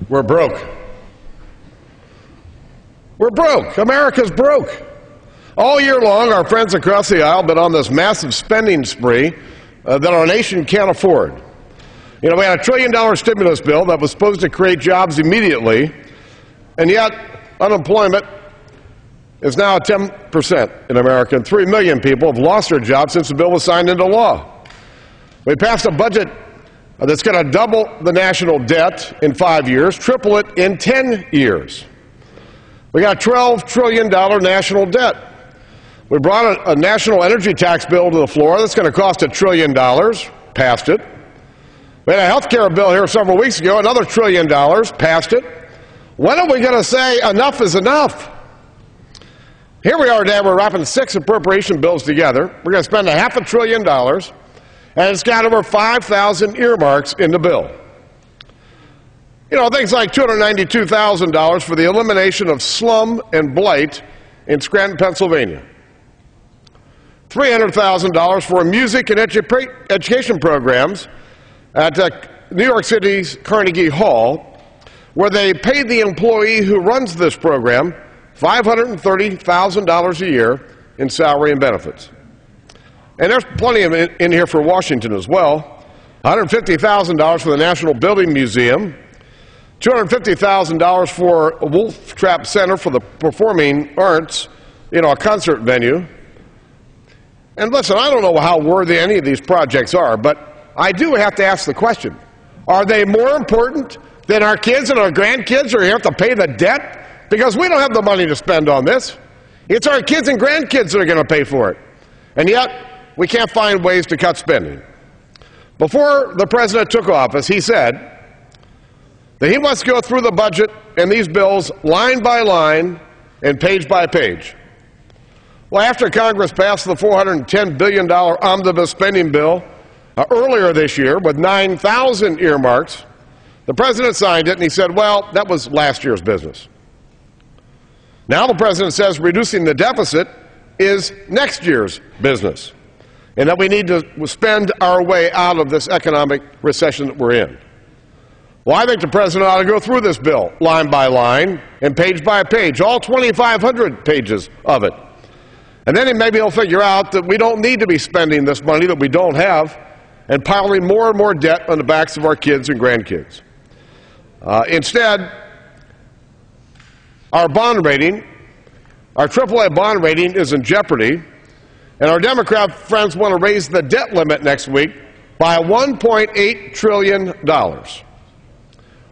We're broke. We're broke. America's broke. All year long, our friends across the aisle have been on this massive spending spree that our nation can't afford. You know, we had a $1 trillion stimulus bill that was supposed to create jobs immediately, and yet unemployment is now at 10% in America, and 3 million people have lost their jobs since the bill was signed into law. We passed a budget that's going to double the national debt in 5 years, triple it in 10 years. We got a $12 trillion national debt. We brought a national energy tax bill to the floor that's going to cost $1 trillion, passed it. We had a health care bill here several weeks ago, another $1 trillion, passed it. When are we going to say enough is enough? Here we are today, we're wrapping 6 appropriation bills together. We're going to spend $500 billion, and it's got over 5,000 earmarks in the bill. You know, things like $292,000 for the elimination of slum and blight in Scranton, Pennsylvania. $300,000 for music and education programs at New York City's Carnegie Hall, where they paid the employee who runs this program $530,000 a year in salary and benefits. And there's plenty of it in here for Washington as well. $150,000 for the National Building Museum, $250,000 for a Wolf Trap Center for the Performing Arts, you know, a concert venue. And listen, I don't know how worthy any of these projects are, but I do have to ask the question, are they more important than our kids and our grandkids, or you have to pay the debt? Because we don't have the money to spend on this. It's our kids and grandkids that are going to pay for it. And yet, we can't find ways to cut spending. Before the president took office, he said that he wants to go through the budget and these bills line by line and page by page. Well, after Congress passed the $410 billion omnibus spending bill earlier this year with 9,000 earmarks, the president signed it and he said, well, that was last year's business. Now the president says reducing the deficit is next year's business, and that we need to spend our way out of this economic recession that we're in. Well, I think the president ought to go through this bill line by line and page by page, all 2,500 pages of it. And then maybe he'll figure out that we don't need to be spending this money that we don't have and piling more and more debt on the backs of our kids and grandkids. Instead, our bond rating, our AAA bond rating is in jeopardy, and our Democrat friends want to raise the debt limit next week by $1.8 trillion.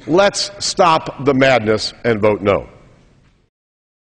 Let's stop the madness and vote no.